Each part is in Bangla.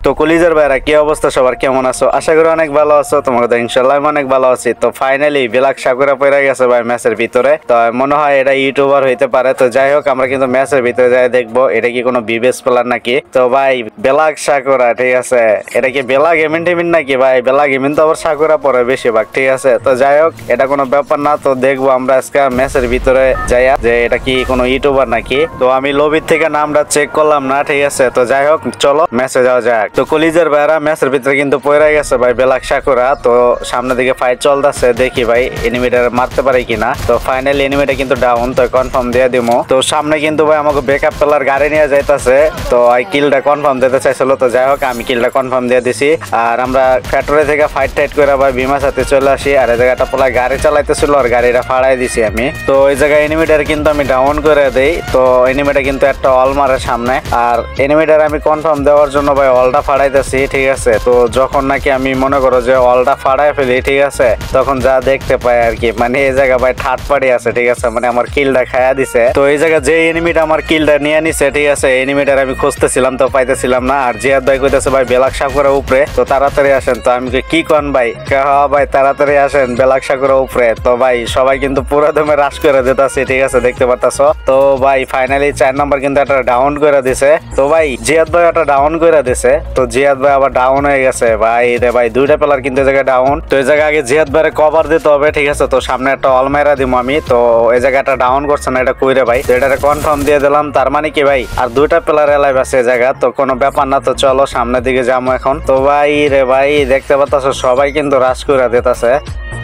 তো কলিজার ভাইরা কি অবস্থা সবার, কেমন আছো? আশা করি অনেক ভালো আছো। তোমাকে তো ইনশাল্লাহ অনেক ভালো আছি। তো ফাইনালি ব্ল্যাক সাকুরা পড়ে গেছে ভাই ম্যাচের ভিতরে। তো মনে হয় এটা ইউটিউবার হইতে পারে। তো যাই হোক, আমরা কিন্তু ম্যাচের ভিতরে যাই দেখবো এটা কি কোনো বিবেস প্লেয়ার নাকি। তো ভাই ব্ল্যাক সাকুরা, ঠিক আছে, এটা কি বেলা গেমিং টেমিং নাকি ভাই? বেলা গেমিং তো আবার সাকুরা পরে বেশিরভাগ, ঠিক আছে। তো যাই হোক, এটা কোনো ব্যাপার না। তো দেখবো আমরা আজকে ম্যাচের ভিতরে যাইয়া যে এটা কি কোনো ইউটিউবার নাকি। তো আমি লবির থেকে নামটা চেক করলাম না, ঠিক আছে। তো যাই হোক, চলো ম্যাচে যাওয়া যাক। তো কলিজার ভাইরা ম্যাচের ভিতরে কিন্তু পড়ে গেছে ভাই ব্ল্যাক সাকুরা। তো সামনের দিকে ফাইট চলতেছে, দেখি ভাই এনিমিটার মারতে পারে কিনা। তো ফাইনালি এনিমিটা কিন্তু ডাউন, তো কনফার্ম দিয়ে দিমো। তো সামনে কিন্তু ভাই আমাকে ব্যাকআপ প্লেয়ার গাড়ি নিয়ে যাইতেছে। তো এই কিলটা কনফার্ম দিতে চাইছিল। তো যাই হোক, আমি কিলটা কনফার্ম দিয়ে দিছি। আর আমরা ফ্যাক্টরি থেকে ফাইট টাইট করে ভাই বিমার সাথে চলে আসি। আর এই জায়গাটা পোলা গাড়ি চালাইতেছিল আর গাড়িটা ফাড়াই দিছি আমি। তো এই জায়গায় এনিমিটার কিন্তু আমি ডাউন করে দেই। তো এনিমিটা কিন্তু একটা অল মারে সামনে। আর এনিমিটার আমি কনফার্ম দেওয়ার জন্য ভাই অলটা ফাড়াইতেছি, ঠিক আছে। তো যখন নাকি আমি মনে করো যে অলটা ফাড়াই ফেলি, ঠিক আছে, তখন যা দেখতে পাই আর কি, মানে এই জায়গা ভাই ঠাট পাড়ি আছে, ঠিক আছে, মানে আমার কিলটা খায়া দিছে। তো এই জায়গা যে এনিমিটা আমার কিলটা নিয়ে নিছে, ঠিক আছে, এনিমিটার আমি খুঁজতেছিলাম তো পাইতেছিলাম না। আর জিয়াদ ভাই কইতেছে ভাই ব্ল্যাক সাকুরা উপরে, তো তাড়াতাড়ি আসেন। তো আমি কি কন ভাই, হ্যাঁ ভাই তাড়াতাড়ি আসেন ব্ল্যাক সাকুরা উপরে। তো ভাই সবাই কিন্তু পুরো দমে রাশ করে দিতেছে, ঠিক আছে, দেখতে পারতাছ। তো ভাই ফাইনালি 4 নম্বর কিন্তু একটা ডাউন করে দিছে। তো ভাই জিয়াদ ভাই একটা ডাউন করে দিছে। তো জিয়াদ ভাই আবার ডাউন হয়ে গেছে ভাই রে ভাই, দুইটা প্লেয়ার কিন্তু এই জায়গায় ডাউন। তো এই জায়গায় আগে জিয়াদ ভাইরে কভার দিতে হবে, ঠিক আছে। তো সামনে একটা অলমাইরা দিব আমি। তো এই জায়গাটা ডাউন করছে না, এটা কইরে ভাই। তো এটা কনফার্ম দিয়ে দিলাম। তার মানে কি ভাই আর দুইটা প্লেয়ার এলাইভ আছে এই জায়গা, তো কোনো ব্যাপার না। তো চলো সামনের দিকে যাবো এখন। তো ভাই রে ভাই দেখতে পাচ্ছ সবাই কিন্তু রাশ করে দিতেছে।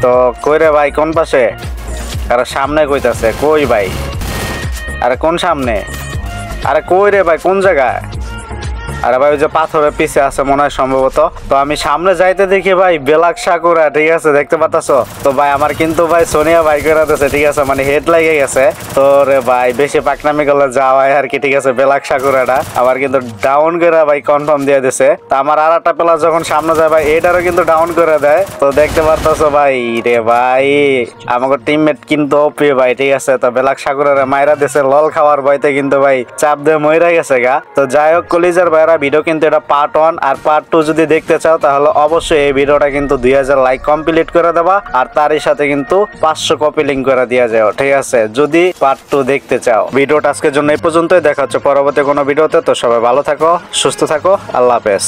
তো কইরে ভাই কোন পাশে? আরে সামনে কইতাছে, কই ভাই? আরে কোন সামনে? আরে কই রে ভাই, কোন জায়গায়? আরে ভাই ওই যে পাথরের পিছে আছে মনে হয় সম্ভবত। তো আমি সামনে যাইতে দেখি ভাই ব্ল্যাক সাকুরা, ঠিক আছে, দেখতে পাচ্ছ। তো ভাই আমার কিন্তু ভাই সোনিয়া ভাই করে দিয়েছে, ঠিক আছে, মানে হেড লেগে গেছে। তো রে ভাই বেশি পাকনামি করলে যাওয়াই আর কি, ঠিক আছে। ব্ল্যাক সাকুরাটা আবার কিন্তু ডাউন করে ভাই কনফার্ম দিয়ে দিছে। তো আমার আর একটা প্লেয়ার যখন সামনে যায় ভাই এটারও কিন্তু ডাউন করে দেয়। তো দেখতে পারতেছো ভাই রে ভাই আমাকে টিমমেট কিন্তু ওপি ভাই, ঠিক আছে। তো ব্ল্যাক সাকুরারে মাইরা দিছে লল খাওয়ার ভয়তে, কিন্তু ভাই চাপ দিয়ে মইরা গেছে গা। তো যাই হোক কলিজার ভাই ভিডিও কিন্তু এটা পার্ট 1 আর পার্ট 2 যদি দেখতে চাও তাহলে অবশ্যই এই ভিডিওটা কিন্তু 2000 লাইক কমপ্লিট করে দেবা। আর তারই সাথে কিন্তু 500 কপি লিংক করে দিয়া যাও, ঠিক আছে, যদি পার্ট 2 দেখতে চাও। ভিডিওটা আজকের জন্য এই পর্যন্তই, দেখা হচ্ছে পরবর্তী কোনো ভিডিওতে। তো সবাই ভালো থাকো, সুস্থ থাকো, আল্লাহ হাফেজ।